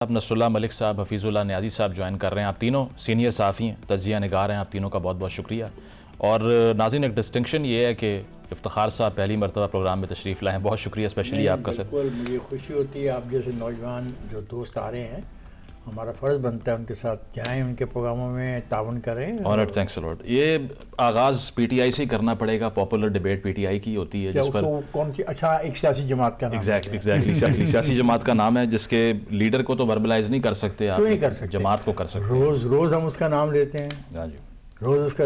آپ نصر اللہ ملک صاحب، حفیظ اللہ نیازی صاحب جوائن کر رہے ہیں. آپ تینوں سینئر صحافی ہیں، تجزیہ نگار ہیں. آپ تینوں کا بہت بہت شکریہ. اور ناظرین ایک ڈسٹنکشن یہ ہے کہ افتخار صاحب پہلی مرتبہ پروگرام میں تشریف لائے ہیں. بہت شکریہ اسپیشلی آپ کا سر. بالکل مجھے خوشی ہوتی ہے. آپ جیسے نوجوان جو دوست آ رہے ہیں، ہمارا فرض بنتا ہے ان کے ساتھ جائیں، ان کے پروگراموں میں تعاون کریں. Honoured, thanks a lot. یہ آغاز پی ٹی آئی سے ہی کرنا پڑے گا. Popular debate P T I کی ہوتی ہے جس پر کون سی ایک سیاسی جماعت کا نام ایگزیکٹلی سیاسی جماعت کا نام ہے جس کے لیڈر کو تو وربلائز نہیں کر سکتے آپ، نہیں کر سکتے، جماعت کو کر سکتے ہیں. روز ہم اس کا نام لیتے ہیں. ہاں جی، روز اس کا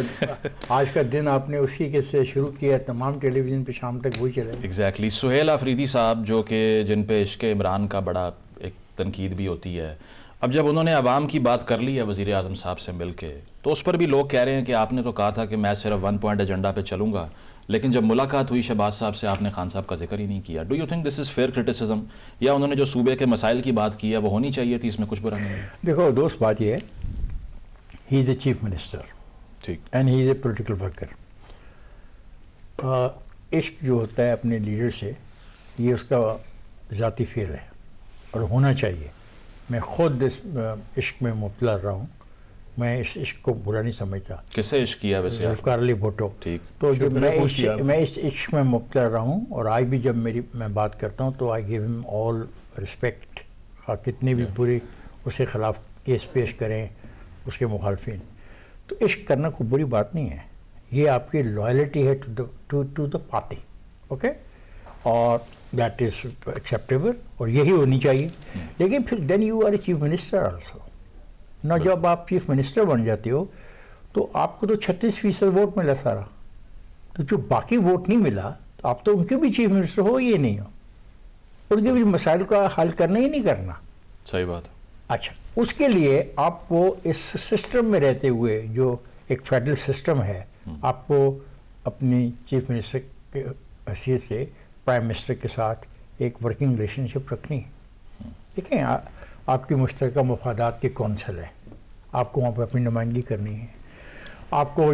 آج کا دن آپ نے اسی کے سے شروع کیا، تمام ٹیلی ویژن پہ شام تک وہی چلے. ایگزیکٹلی. سہیل آفریدی صاحب جو کہ جن پہ عشق عمران کا بڑا ایک تنقید بھی ہوتی ہے، اب جب انہوں نے عوام کی بات کر لی ہے وزیر اعظم صاحب سے مل کے، تو اس پر بھی لوگ کہہ رہے ہیں کہ آپ نے تو کہا تھا کہ میں صرف 1 پوائنٹ ایجنڈا پہ چلوں گا، لیکن جب ملاقات ہوئی شہباز صاحب سے آپ نے خان صاحب کا ذکر ہی نہیں کیا. Do you think this is fair criticism, یا انہوں نے جو صوبے کے مسائل کی بات کی ہے وہ ہونی چاہیے تھی، اس میں کچھ برا نہیں ہے؟ دیکھو دوست، بات یہ ہے، ہی از اے چیف منسٹر ٹھیک، and he is a political worker. عشق جو ہوتا ہے اپنے لیڈر سے، یہ اس کا ذاتی فعل ہے اور ہونا چاہیے. میں خود اس عشق میں مبتلا رہا ہوں. میں اس عشق کو برا نہیں سمجھتا. کس سے عشق کیا ویسے؟ ذوالفقار علی بھٹو. ٹھیک. تو جب میں اس عشق میں مبتلا رہا ہوں، اور آج بھی جب میں بات کرتا ہوں تو آئی گیو ہم آل رسپیکٹ. کتنے بھی بری اس کے خلاف کیس پیش کریں اس کے مخالفین، تو عشق کرنا کوئی بری بات نہیں ہے. یہ آپ کی لائلٹی ہے ٹو دا پارٹی. اوکے، اور دیٹ از ایکسیپٹیبل، اور یہی ہونی چاہیے. لیکن پھر then you are a chief minister also. نہ جب آپ چیف منسٹر بن جاتے ہو تو آپ کو تو 36% ووٹ ملا سارا، تو جو باقی ووٹ نہیں ملا تو آپ تو ان کے بھی چیف منسٹر ہو، یہ نہیں ہو. ان کے بھی مسائل کا حل کرنا ہی نہیں کرنا. صحیح بات. اچھا، اس کے لیے آپ کو اس سسٹم میں رہتے ہوئے، جو ایک فیڈرل سسٹم ہے، آپ کو اپنی چیف منسٹر کے حیثیت سے پرائم منسٹر کے ساتھ ایک ورکنگ ریلیشن شپ رکھنی ہے. دیکھیں، آپ کی مشترکہ مفادات کی کونسل ہے، آپ کو وہاں پہ اپنی نمائندگی کرنی ہے. آپ کو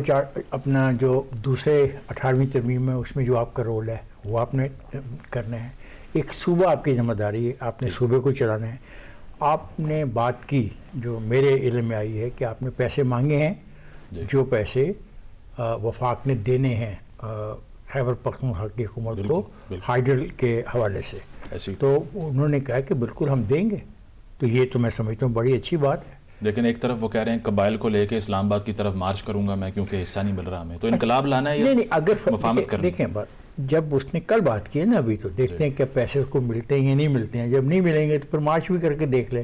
اپنا جو دوسرے 18ویں ترمیم میں اس میں جو آپ کا رول ہے وہ آپ نے کرنا ہے. ایک صوبہ آپ کی ذمہ داری ہے، آپ نے صوبے کو چلانا ہے. آپ نے بات کی جو میرے علم میں آئی ہے کہ آپ نے پیسے مانگے ہیں، جو پیسے وفاق نے دینے ہیں خیبر پختونخوا کی حکومت کو ہائیڈل کے حوالے سے، تو انہوں نے کہا کہ بالکل ہم دیں گے. تو یہ تو میں سمجھتا ہوں بڑی اچھی بات ہے. لیکن ایک طرف وہ کہہ رہے ہیں قبائل کو لے کے اسلام آباد کی طرف مارچ کروں گا میں کیونکہ حصہ نہیں مل رہا ہمیں. تو انقلاب لانا ہے یا اگر مفاہمت کرنا؟ دیکھیں، جب اس نے کل بات کی ہے نا، ابھی تو دیکھتے ہیں کہ پیسے اس کو ملتے ہیں یا نہیں ملتے ہیں. جب نہیں ملیں گے تو پھر مارچ بھی کر کے دیکھ لے.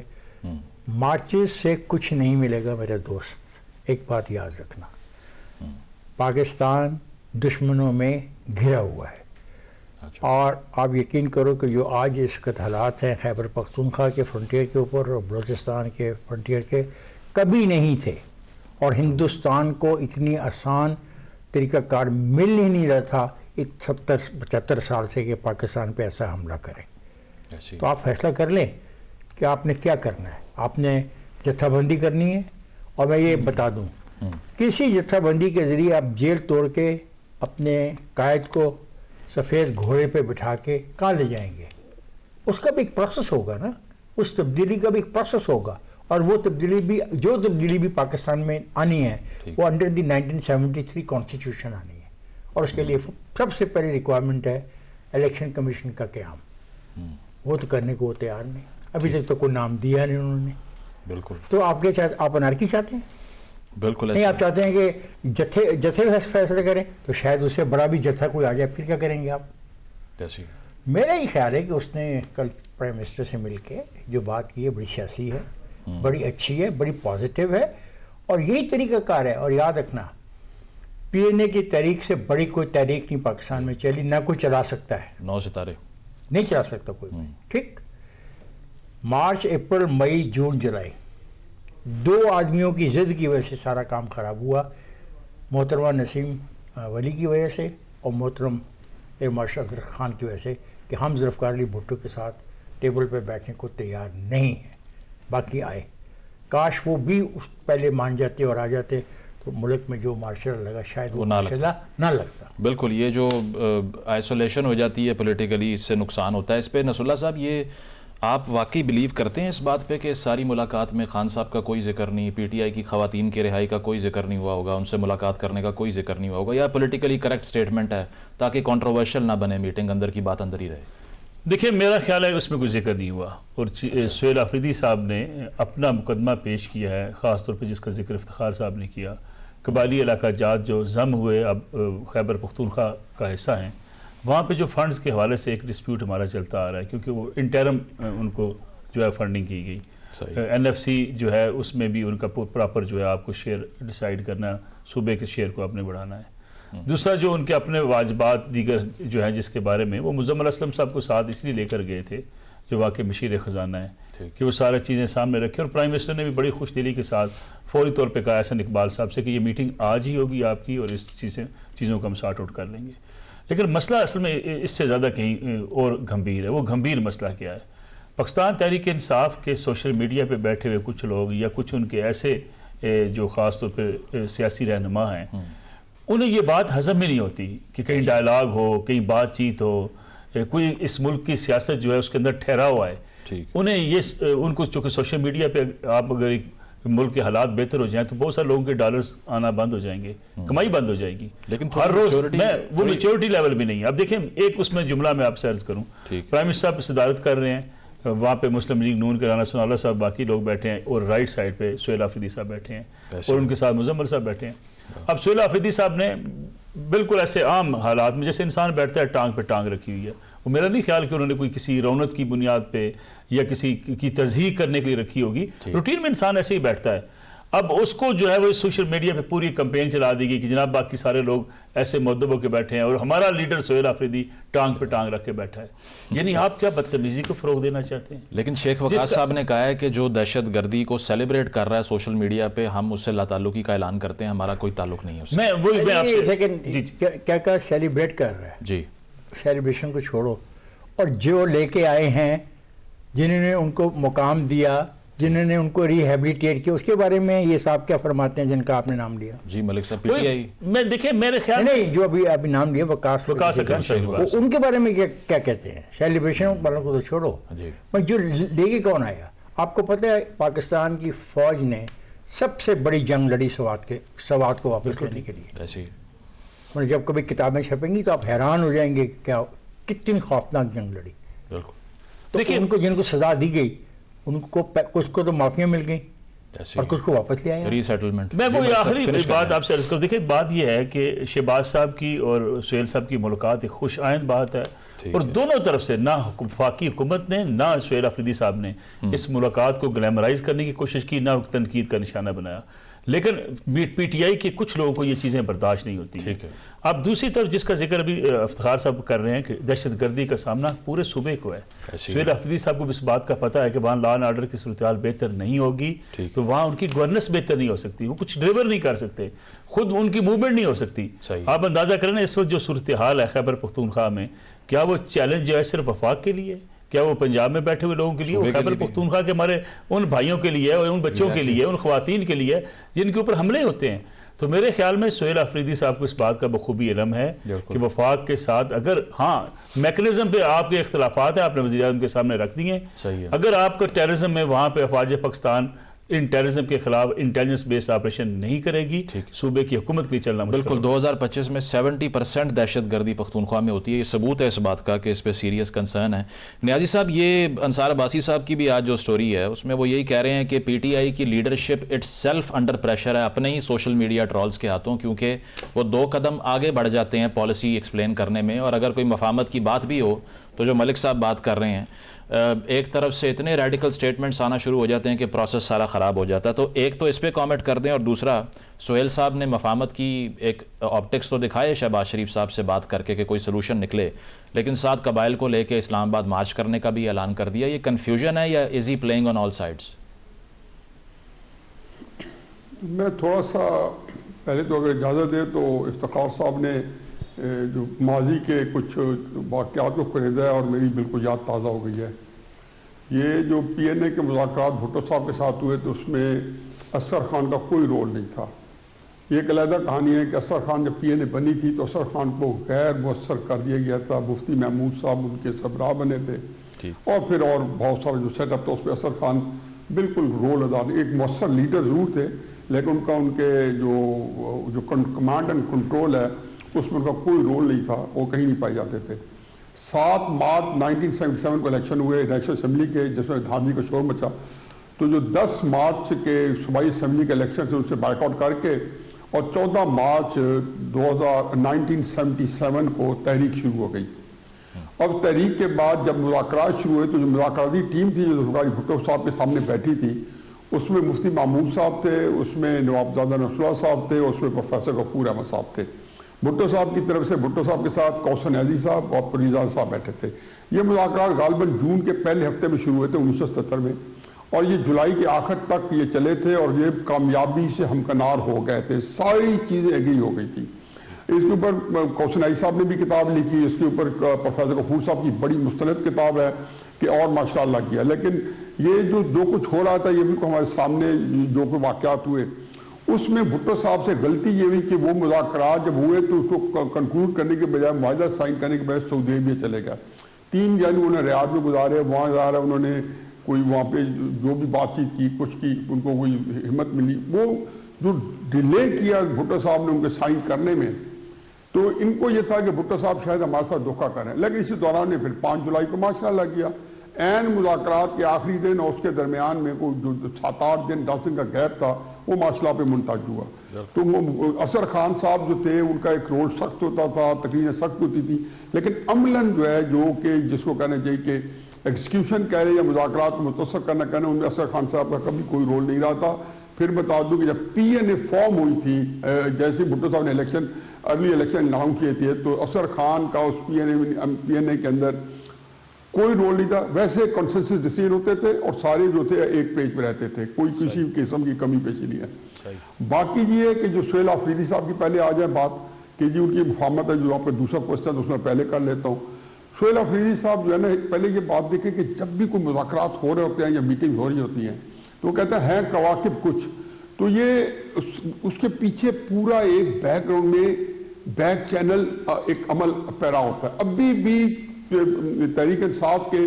مارچز سے کچھ نہیں ملے گا میرے دوست. ایک بات یاد رکھنا، پاکستان دشمنوں میں گھرا ہوا ہے. اور آپ یقین کرو کہ جو آج اس وقت حالات ہیں خیبر پختونخوا کے فرنٹیئر کے اوپر اور بلوچستان کے فرنٹیئر کے، کبھی نہیں تھے. اور ہندوستان کو اتنی آسان طریقہ کار مل ہی نہیں رہا تھا 70-75 سال سے کہ پاکستان پہ ایسا حملہ کرے. تو آپ فیصلہ کر لیں کہ آپ نے کیا کرنا ہے. آپ نے جتھا بندی کرنی ہے، اور میں یہ بتا دوں، کسی جتھا بندی کے ذریعے آپ جیل توڑ کے اپنے قائد کو سفید گھوڑے پہ بٹھا کے کہاں لے جائیں گے؟ اس کا بھی ایک پروسیس ہوگا نا، اس تبدیلی کا بھی ایک پروسیس ہوگا. اور وہ تبدیلی بھی پاکستان میں آنی ہے، وہ انڈر دی 1973 کانسٹیٹیوشن آنی ہے. اور اس کے لیے سب سے پہلی ریکوائرمنٹ ہے الیکشن کمیشن کا قیام. وہ تو کرنے کو وہ تیار نہیں. ابھی تک تو کوئی نام دیا نہیں انہوں نے. بالکل. تو آپ کیا چاہتے؟ آپ انارکی چاہتے ہیں؟ بالکل نہیں، آپ چاہتے ہیں کہ جتھے فیصلے کریں، تو شاید اس سے بڑا بھی جتھا کوئی آ جائے، پھر کیا کریں گے آپ؟ میرا یہ خیال ہے کہ اس نے کل پرائم منسٹر سے مل کے جو بات کی ہے بڑی سیاسی ہے، بڑی اچھی ہے، بڑی پازیٹیو ہے، اور یہی طریقہ کار ہے. اور یاد رکھنا، پی این اے کی تحریک سے بڑی کوئی تحریک نہیں پاکستان میں چلی، نہ کوئی چلا سکتا ہے. 9 ستارے نہیں چلا سکتا کوئی. ٹھیک، مارچ، اپریل، مئی، جون، جولائی، 2 آدمیوں کی ضد کی وجہ سے سارا کام خراب ہوا. محترمہ نسیم ولی کی وجہ سے اور محترم ایئر مارشل افضل خان کی وجہ سے، کہ ہم ذوالفقار علی بھٹو کے ساتھ ٹیبل پہ بیٹھنے کو تیار نہیں ہیں. باقی آئے، کاش وہ بھی پہلے مان جاتے اور آ جاتے تو ملک میں جو مارشل لگا شاید وہ نہ لگتا. بالکل. یہ جو آئسولیشن ہو جاتی ہے پولیٹیکلی، اس سے نقصان ہوتا ہے. اس پہ نصر اللہ صاحب، یہ آپ واقعی بلیو کرتے ہیں اس بات پہ کہ اس ساری ملاقات میں خان صاحب کا کوئی ذکر نہیں, پی ٹی آئی کی خواتین کی رہائی کا کوئی ذکر نہیں ہوا ہوگا, ان سے ملاقات کرنے کا کوئی ذکر نہیں ہوا ہوگا, یا پولیٹیکلی کریکٹ سٹیٹمنٹ ہے تاکہ کنٹروورشل نہ بنے, میٹنگ اندر کی بات اندر ہی رہے؟ دیکھیں میرا خیال ہے اس میں کوئی ذکر نہیں ہوا, اور سہیل آفریدی صاحب نے اپنا مقدمہ پیش کیا ہے, خاص طور پہ جس کا ذکر افتخار صاحب نے کیا. قبائلی علاقہ جات جو ضم ہوئے اب خیبر پختونخوا کا حصہ ہیں, وہاں پہ جو فنڈز کے حوالے سے ایک ڈسپیوٹ ہمارا چلتا آ رہا ہے, کیونکہ وہ انٹرم ان کو جو ہے فنڈنگ کی گئی. این ایف سی جو ہے اس میں بھی ان کا پراپر جو ہے آپ کو شیئر ڈیسائیڈ کرنا, صوبے کے شیئر کو آپ نے بڑھانا ہے. دوسرا جو ان کے اپنے واجبات دیگر جو ہیں جس کے بارے میں وہ مزمل اسلم صاحب کو ساتھ اس لیے لے کر گئے تھے جو واقع مشیر خزانہ ہے کہ وہ سارے چیزیں سامنے رکھیں, اور پرائم منسٹر نے بھی بڑی خوش دلی کے ساتھ فوری طور پہ کہا احسن اقبال صاحب سے کہ یہ میٹنگ آج ہی ہوگی آپ کی, اور اس چیزوں کو ہم سارٹ آؤٹ کر لیں گے. لیکن مسئلہ اصل میں اس سے زیادہ کہیں اور گھمبیر ہے. وہ گھمبیر مسئلہ کیا ہے؟ پاکستان تحریک انصاف کے سوشل میڈیا پہ بیٹھے ہوئے کچھ لوگ یا کچھ ان کے ایسے جو خاص طور پہ سیاسی رہنما ہیں, انہیں یہ بات ہضم میں نہیں ہوتی کہ کہیں ڈائلاگ ہو, کہیں بات چیت ہو, کوئی اس ملک کی سیاست جو ہے اس کے اندر ٹھہرا ہوا ہے. انہیں یہ ان کو چونکہ سوشل میڈیا پہ آپ اگر ملک کے حالات بہتر ہو جائیں تو بہت سارے لوگوں کے ڈالرز آنا بند ہو جائیں گے, کمائی بند ہو جائے گی. لیکن ہر روز وہ میچورٹی لیول بھی نہیں ہے. اب دیکھیں ایک اس میں جملہ میں آپ سے عرض کروں, پرائم منسٹر صاحب صدارت کر رہے ہیں, وہاں پہ مسلم لیگ نون کے رانا ثناءاللہ صاحب باقی لوگ بیٹھے ہیں, اور رائٹ سائڈ پہ سہیل آفریدی صاحب بیٹھے ہیں, اور ان کے ساتھ مزمل صاحب بیٹھے ہیں. اب سہیل آفریدی صاحب نے بالکل ایسے عام حالات میں جیسے انسان بیٹھتا ہے ٹانگ پہ ٹانگ رکھی ہوئی ہے, وہ میرا نہیں خیال کہ انہوں نے کوئی کسی رونت کی بنیاد پہ یا کسی کی تضحیق کرنے کے لیے رکھی ہوگی. روٹین میں انسان ایسے ہی بیٹھتا ہے. اب اس کو جو ہے وہ سوشل میڈیا پہ پوری کمپین چلا دی گئی کہ جناب باقی سارے لوگ ایسے مؤدب کے بیٹھے ہیں اور ہمارا لیڈر سہیل آفریدی ٹانگ پہ ٹانگ رکھ کے بیٹھا ہے. یعنی آپ کیا بدتمیزی کو فروغ دینا چاہتے ہیں؟ لیکن شیخ وقاص صاحب نے کہا ہے کہ جو دہشت گردی کو سیلیبریٹ کر رہا ہے سوشل میڈیا پہ, ہم اس سے لا تعلقی کا اعلان کرتے ہیں, ہمارا کوئی تعلق نہیں ہے اس سے. میں آپ سے کیا سیلیبریٹ کر رہا ہے؟ جی سیلیبریشن کو چھوڑو, اور جو لے کے آئے ہیں جنہوں نے ان کو مقام دیا, جنہوں نے ان کو ریہیبلیٹیٹ کیا, اس کے بارے میں یہ صاحب کیا فرماتے ہیں جن کا آپ نے نام لیا؟ جی ملک صاحب, پی ٹی آئی میں دیکھیں میرے خیال نہیں جو ابھی نام لیا وقاص ان کے بارے میں کیا کہتے ہیں؟ سیلیبریشن والوں کو تو چھوڑو, جو لے کے کون آیا؟ آپ کو پتہ ہے پاکستان کی فوج نے سب سے بڑی جنگ لڑی سوات کو واپس کرنے کے لیے. جب کبھی کتابیں چھپیں گی تو آپ حیران ہو جائیں گے کیا کتنی خوفناک جنگ لڑی. دیکھیں ان کو جن کو سزا دی گئی ان کو کچھ کو تو معافیاں مل گئیں اور کچھ کو واپس لے آئے ری سیٹلمنٹ. میں وہ آخری بات آپ سے عرض کروں, دیکھیں بات یہ ہے کہ شہباز صاحب کی اور سہیل صاحب کی ملاقات ایک خوش آئند بات ہے, اور دونوں طرف سے نہ وفاقی حکومت نے نہ سہیل آفریدی صاحب نے اس ملاقات کو گلیمرائز کرنے کی کوشش کی, نہ تنقید کا نشانہ بنایا. لیکن پی ٹی آئی کے کچھ لوگوں کو یہ چیزیں برداشت نہیں ہوتی ہیں. اب دوسری طرف جس کا ذکر ابھی افتخار صاحب کر رہے ہیں کہ دہشت گردی کا سامنا پورے صوبے کو ہے, سہیل آفریدی صاحب کو اس بات کا پتہ ہے کہ وہاں لا اینڈ آرڈر کی صورتحال بہتر نہیں ہوگی, تو وہاں ان کی گورننس بہتر نہیں ہو سکتی, وہ کچھ ڈلیور نہیں کر سکتے, خود ان کی موومنٹ نہیں ہو سکتی. آپ اندازہ کریں اس وقت جو صورتحال ہے خیبر پختونخوا میں, کیا وہ چیلنج جو ہے صرف وفاق کے لیے, کیا وہ پنجاب میں بیٹھے ہوئے لوگوں کے لیے, وہ خیبر پختونخوا کے ہمارے ان بھائیوں کے لیے اور ان بچوں کے لیے, ان خواتین کے لیے جن کے اوپر حملے ہوتے ہیں. تو میرے خیال میں سہیل آفریدی صاحب کو اس بات کا بخوبی علم ہے کہ وفاق کے ساتھ اگر ہاں میکنزم پہ آپ کے اختلافات ہیں, آپ نے وزیر اعظم کے سامنے رکھ دیے, اگر آپ کا ٹیررزم میں وہاں پہ افواج پاکستان ان ٹیررزم کے خلاف انٹیلیجنس بیس آپریشن نہیں کرے گی, صوبے کی حکومت کے لیے چلنا مشکل. بالکل 2025 میں 70% دہشت گردی پختونخوا میں ہوتی ہے, یہ ثبوت ہے اس بات کا کہ اس پہ سیریس کنسرن ہے. نیازی صاحب, یہ انصار عباسی صاحب کی بھی آج جو سٹوری ہے اس میں وہ یہی کہہ رہے ہیں کہ پی ٹی آئی کی leadership it self under pressure ہے اپنے ہی سوشل میڈیا ٹرولز کے ہاتھوں, کیونکہ وہ 2 قدم آگے بڑھ جاتے ہیں پالیسی ایکسپلین کرنے میں, اور اگر کوئی مفاہمت کی بات بھی ہو تو جو ملک صاحب بات کر رہے ہیں ایک طرف سے اتنے ریڈیکل سٹیٹمنٹس آنا شروع ہو جاتے ہیں کہ پروسیس سارا خراب ہو جاتا ہے. تو ایک تو اس پہ کامنٹ کر دیں, اور دوسرا سہیل صاحب نے مفاہمت کی ایک آپٹکس تو دکھائے شہباز شریف صاحب سے بات کر کے کہ کوئی سلوشن نکلے, لیکن ساتھ قبائل کو لے کے اسلام آباد مارچ کرنے کا بھی اعلان کر دیا. یہ کنفیوژن ہے یا از ہی پلینگ آن آل سائڈس؟ میں تھوڑا سا پہلے تو اگر اجازت دے تو افتخار صاحب نے جو ماضی کے کچھ واقعات کو خریدا ہے اور میری بالکل یاد تازہ ہو گئی ہے. یہ جو پی این اے کے مذاکرات بھٹو صاحب کے ساتھ ہوئے تو اس میں اصغر خان کا کوئی رول نہیں تھا. یہ ایک علیحدہ کہانی ہے کہ اصغر خان جب پی این اے بنی تھی تو اصغر خان کو غیر مؤثر کر دیا گیا تھا. مفتی محمود صاحب ان کے سربراہ بنے تھے, اور پھر اور بہت سارا جو سیٹ اپ تھا اس پہ اثر خان بالکل رول ادا نہیں. ایک مؤثر لیڈر ضرور تھے لیکن ان کے جو کمانڈ اینڈ کنٹرول ہے اس میں ان کا کوئی رول نہیں تھا, وہ کہیں نہیں پائے جاتے تھے. 7 مارچ 1977 کو الیکشن ہوئے نیشنل اسمبلی کے, جس میں دھاندلی کا شور مچا, تو جو 10 مارچ کے صوبائی اسمبلی کے الیکشن سے اسے بائیک آؤٹ کر کے اور 14 مارچ 1977 کو تحریک شروع ہو گئی. اب تحریک کے بعد جب مذاکرات شروع ہوئے تو جو مذاکراتی ٹیم تھی جو ذوالفقار بھٹو صاحب کے سامنے بیٹھی تھی, اس میں مفتی محمود صاحب تھے, اس میں نوابزادہ نصراللہ صاحب تھے, اس میں پروفیسر غفور احمد صاحب تھے. بھٹو صاحب کی طرف سے بھٹو صاحب کے ساتھ کوثر نیازی صاحب اور پریزاد صاحب بیٹھے تھے. یہ مذاکرات غالباً جون کے پہلے ہفتے میں شروع ہوئے تھے 1977 میں, اور یہ جولائی کے آخر تک یہ چلے تھے, اور یہ کامیابی سے ہمکنار ہو گئے تھے. ساری چیزیں ایگری ہو گئی تھی. اس کے اوپر کوثر نیازی صاحب نے بھی کتاب لکھی, اس کے اوپر پروفیسر غفور صاحب کی بڑی مستند کتاب ہے کہ اور ماشاءاللہ کیا. لیکن یہ جو کچھ ہو رہا تھا یہ بالکل ہمارے سامنے جو کوئی واقعات ہوئے, اس میں بھٹو صاحب سے غلطی یہ ہوئی کہ وہ مذاکرات جب ہوئے تو اس کو کنکلوڈ کرنے کے بجائے معاہدہ سائن کرنے کے بجائے سعودی عربیہ چلے گئے. 3 دن انہوں نے ریاض میں گزارے, وہاں ظاہر انہوں نے کوئی وہاں پہ جو بھی بات چیت کی کچھ کی, ان کو کوئی ہمت ملی. وہ جو ڈیلے کیا بھٹو صاحب نے ان کے سائن کرنے میں, تو ان کو یہ تھا کہ بھٹو صاحب شاید ہمارے ساتھ دھوکہ کریں. لیکن اسی دوران نے پھر 5 جولائی کو ماشاءاللہ کیا, عین مذاکرات کے آخری دن اور اس کے درمیان میں کوئی جو 7-8 دن 10 دن کا گیپ تھا وہ ماشاءاللہ پہ منتج ہوا. تو اثر خان صاحب جو تھے ان کا ایک رول سخت ہوتا تھا, تقریریں سخت ہوتی تھی, لیکن عملاً جو ہے جو کہ جس کو کہنا چاہیے کہ ایکسیکیوشن کہہ رہے یا مذاکرات کو متصر کرنا کہنا, ان میں اثر خان صاحب کا کبھی کوئی رول نہیں رہا تھا. پھر بتا دوں کہ جب PNA فارم ہوئی تھی, جیسے بھٹو صاحب نے ارلی الیکشن اناؤنس کیے تھے, تو اثر خان کا اس PNA کے اندر کوئی رول نہیں تھا. ویسے کنسنسس ڈیسیژن ہوتے تھے اور سارے جو تھے ایک پیج پہ رہتے تھے, کوئی کسی قسم کی کمی پیشی نہیں ہے. باقی یہ ہے کہ جو سہیل آفریدی صاحب کی پہلے آ جائے بات کہ جی ان کی مفاہمت ہے, جو آپ پہ دوسرا کوشچن اس میں پہلے کر لیتا ہوں. سہیل آفریدی صاحب جو ہے نا, پہلے یہ بات دیکھیں کہ جب بھی کوئی مذاکرات ہو رہے ہوتے ہیں یا میٹنگ ہو رہی ہوتی ہیں تو وہ کہتے ہیں کواکب کچھ, تو یہ اس کے پیچھے پورا ایک بیک گراؤنڈ میں بیک چینل ایک عمل پیرا ہوتا ہے. ابھی بھی تحریک انصاف کے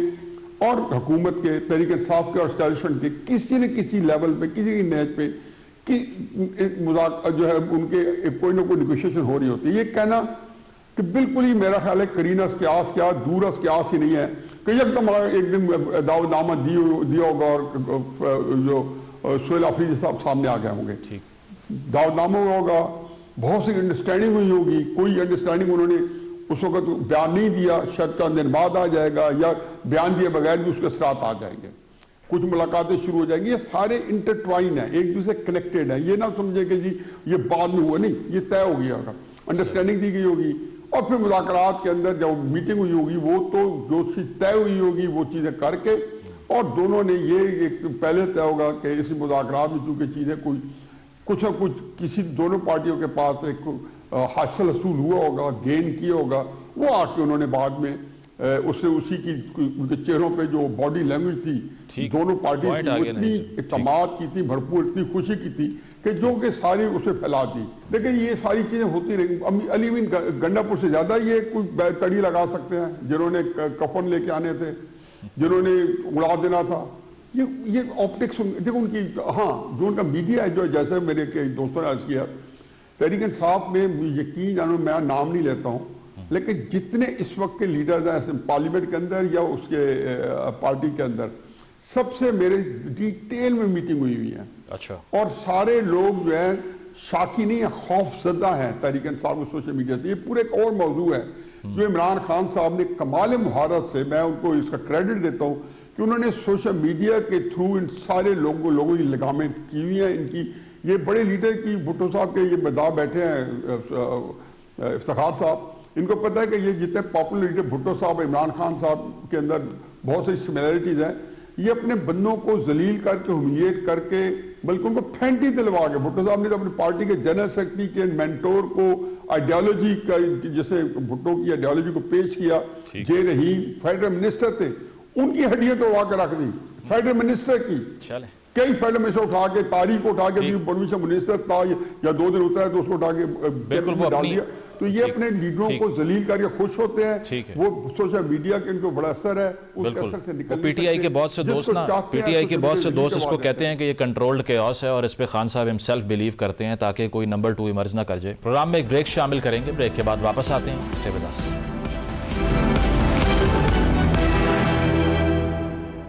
اور حکومت کے, تحریک انصاف کے اور اسٹیبلشمنٹ کے کسی نہ کسی لیول پہ, کسی نیچ پہ جو ہے ان کے کوئی نہ کوئی نیگوشیشن ہو رہی ہوتی ہے. یہ کہنا کہ بالکل ہی میرا خیال ہے کرینہ اسکیاس کیا دور اسکیاس ہی نہیں ہے کہ یکدم ایک دن دعوت نامہ دیا ہوگا اور جو سہیل آفریدی صاحب سامنے آ گئے ہوں گے, دعوت نامہ ہوگا, بہت سی انڈرسٹینڈنگ ہوئی ہوگی, کوئی انڈرسٹینڈنگ انہوں نے اس وقت بیان نہیں دیا, شاید چند دن بعد آ جائے گا, یا بیان دیے بغیر بھی اس کے اثرات آ جائیں گے, کچھ ملاقاتیں شروع ہو جائیں گی. یہ سارے انٹرٹوائن ہیں, ایک دوسرے کنیکٹڈ ہیں. یہ نہ سمجھے کہ جی یہ بعد میں ہوا, نہیں, یہ طے ہو گیا ہوگا, انڈرسٹینڈنگ دی گئی ہوگی, اور پھر مذاکرات کے اندر جب میٹنگ ہوئی ہوگی وہ تو جو چیز طے ہوئی ہوگی وہ چیزیں کر کے, اور دونوں نے یہ پہلے طے ہوگا کہ اس مذاکرات میں چونکہ چیزیں کچھ نہ کچھ کسی دونوں پارٹیوں کے پاس ایک حاصل حصول ہوا ہوگا, گین کیا ہوگا, وہ آ کے انہوں نے بعد میں اسی کی ان کے چہروں پہ جو باڈی لینگویج تھی دونوں پارٹی کی, اتنی اعتماد کی تھی, بھرپور اتنی خوشی کی تھی کہ جو کہ ساری اسے پھیلا دی. لیکن یہ ساری چیزیں ہوتی رہیں. علی امین گنڈا پور سے زیادہ یہ کوئی تڑی لگا سکتے ہیں, جنہوں نے کفن لے کے آنے تھے, جنہوں نے اڑا دینا تھا. یہ آپٹکس دیکھو ان کی, ہاں جو ان کا میڈیا ہے, جو جیسے میرے دوستوں نے عرض کیا, تحریک انصاف میں یقین جانو میں نام نہیں لیتا ہوں, لیکن جتنے اس وقت کے لیڈرز ہیں پارلیمنٹ کے اندر یا اس کے پارٹی کے اندر, سب سے میرے ڈیٹیل میں میٹنگ ہوئی ہے. اچھا. اور سارے لوگ جو ہے شاکی نہیں ہیں, خوف زدہ ہیں تحریک انصاف میں سوشل میڈیا سے. یہ پورے ایک اور موضوع ہے جو عمران خان صاحب نے کمال مہارت سے, میں ان کو اس کا کریڈٹ دیتا ہوں کہ انہوں نے سوشل میڈیا کے تھرو ان سارے لوگوں کی لگامیں کی ہوئی ہیں. ان کی یہ بڑے لیڈر کی, بھٹو صاحب کے یہ مداح بیٹھے ہیں افتخار صاحب, ان کو پتہ ہے کہ یہ جتنے پاپولر لیڈر بھٹو صاحب, عمران خان صاحب کے اندر بہت سی سملیرٹیز ہیں. یہ اپنے بندوں کو ذلیل کر کے ہیوملیٹ کر کے بلکہ ان کو پھینٹی دلوا کے, بھٹو صاحب نے تو اپنی پارٹی کے جنرل سیکرٹری کے مینٹور کو آئیڈیالوجی کا, جیسے بھٹو کی آئیڈیالوجی کو پیش کیا, جے رحیم فیڈرل منسٹر تھے, ان کی ہڈیاں توڑوا کے رکھ دی فیڈرل منسٹر کی. کئی فیڈرل منسٹر اٹھا کے, تاریخ کو اٹھا کے, پروینشل منسٹر تھا یا 2 دن ہوتا ہے تو اس کو اٹھا کے بالکل وہ تو یہ اپنے لیڈروں کو ذلیل کر کے خوش ہوتے ہیں. وہ سوشل میڈیا کے ان کو بڑا اثر ہے, اس کے اثر سے نکل پی ٹی آئی کے بہت سے دوست نا پی ٹی آئی کے بہت سے دوست اس کو کہتے ہیں کہ یہ کنٹرولڈ کیوس ہے, اور اس پہ خان صاحب ہم سیلف بلیو کرتے ہیں تاکہ کوئی نمبر 2 ایمرج نہ کر جائے. پروگرام میں ایک بریک شامل کریں گے, بریک کے بعد واپس آتے ہیں. Stay with us.